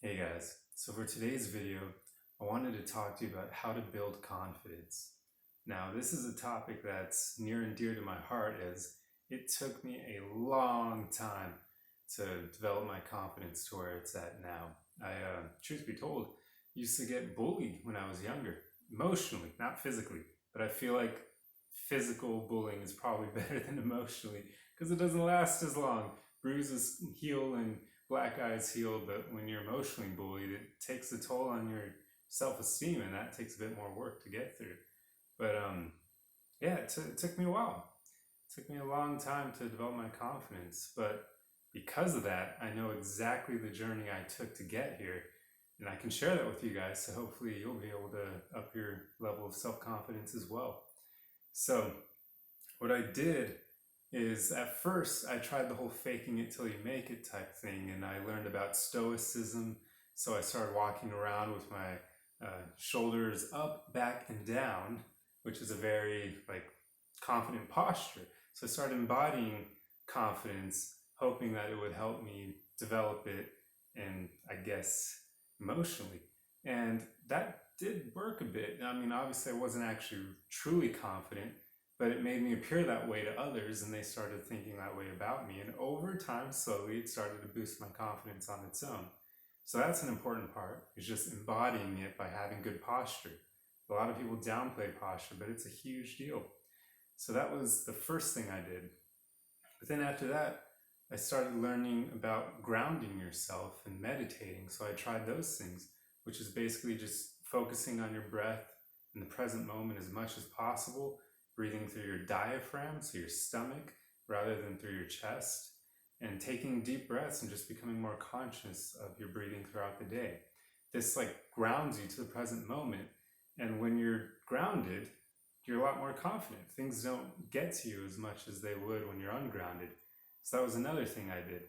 Hey guys, so for today's video, I wanted to talk to you about how to build confidence. Now, this is a topic that's near and dear to my heart as it took me a long time to develop my confidence to where it's at now. Truth be told, used to get bullied when I was younger, emotionally, not physically, but I feel like physical bullying is probably better than emotionally because it doesn't last as long. Bruises heal and black eyes heal, but when you're emotionally bullied, it takes a toll on your self-esteem, and that takes a bit more work to get through. But yeah, it took me a while. It took me a long time to develop my confidence, but because of that, I know exactly the journey I took to get here, and I can share that with you guys, so hopefully you'll be able to up your level of self-confidence as well. So what I did is at first I tried the whole faking it till you make it type thing, and I learned about stoicism. So I started walking around with my shoulders up, back, and down, which is a very confident posture. So I started embodying confidence, hoping that it would help me develop it, and I guess emotionally. And that did work a bit. I mean, obviously I wasn't actually truly confident, but it made me appear that way to others, and they started thinking that way about me. And over time, slowly, it started to boost my confidence on its own. So that's an important part, is just embodying it by having good posture. A lot of people downplay posture, but it's a huge deal. So that was the first thing I did. But then after that, I started learning about grounding yourself and meditating. So I tried those things, which is basically just focusing on your breath in the present moment as much as possible, breathing through your diaphragm, so your stomach, rather than through your chest, and taking deep breaths and just becoming more conscious of your breathing throughout the day. This grounds you to the present moment, and when you're grounded, you're a lot more confident. Things don't get to you as much as they would when you're ungrounded. So that was another thing I did.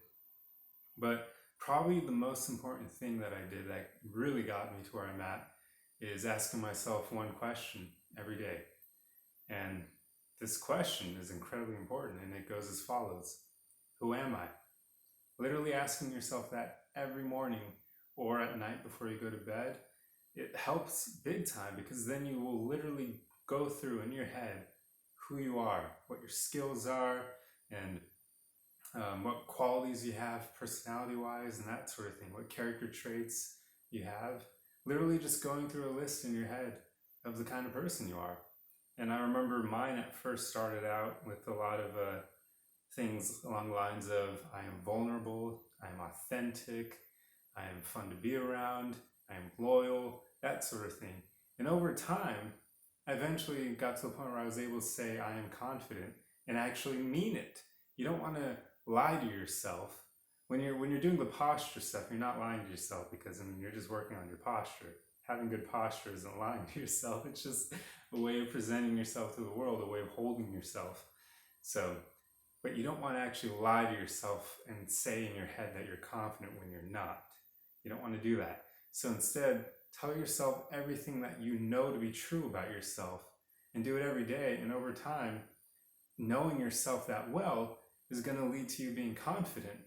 But probably the most important thing that I did that really got me to where I'm at is asking myself one question every day. And this question is incredibly important, and it goes as follows: who am I? Literally asking yourself that every morning or at night before you go to bed, it helps big time, because then you will literally go through in your head who you are, what your skills are, and what qualities you have personality-wise and that sort of thing, what character traits you have. Literally just going through a list in your head of the kind of person you are. And I remember mine at first started out with a lot of things along the lines of I am vulnerable, I am authentic, I am fun to be around, I am loyal, that sort of thing. And over time, I eventually got to the point where I was able to say I am confident and actually mean it. You don't want to lie to yourself. When you're doing the posture stuff, you're not lying to yourself, because you're just working on your posture. Having good posture isn't lying to yourself. It's just a way of presenting yourself to the world, a way of holding yourself. So, but you don't want to actually lie to yourself and say in your head that you're confident when you're not. You don't want to do that. So instead, tell yourself everything that you know to be true about yourself, and do it every day. And over time, knowing yourself that well is going to lead to you being confident,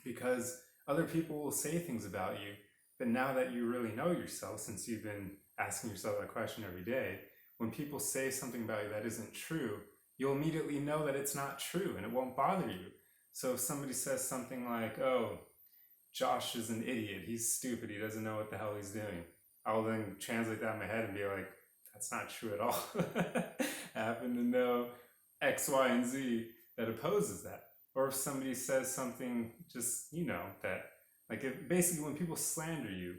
because other people will say things about you. But now that you really know yourself, since you've been asking yourself that question every day, when people say something about you that isn't true, you'll immediately know that it's not true, and it won't bother you. So if somebody says something like, oh, Josh is an idiot, he's stupid, he doesn't know what the hell he's doing, I'll then translate that in my head and be like, that's not true at all. I happen to know X, Y, and Z that opposes that. Or if somebody says something, just, that, basically when people slander you,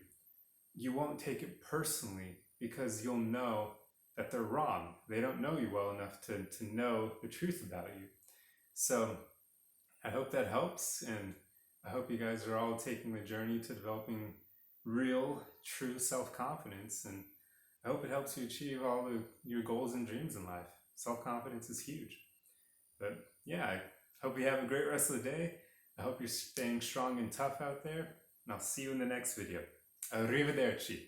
you won't take it personally, because you'll know that they're wrong. They don't know you well enough to know the truth about you. So I hope that helps, and I hope you guys are all taking the journey to developing real, true self-confidence, and I hope it helps you achieve all your goals and dreams in life. Self-confidence is huge. But yeah, I hope you have a great rest of the day. I hope you're staying strong and tough out there, and I'll see you in the next video. Arrivederci.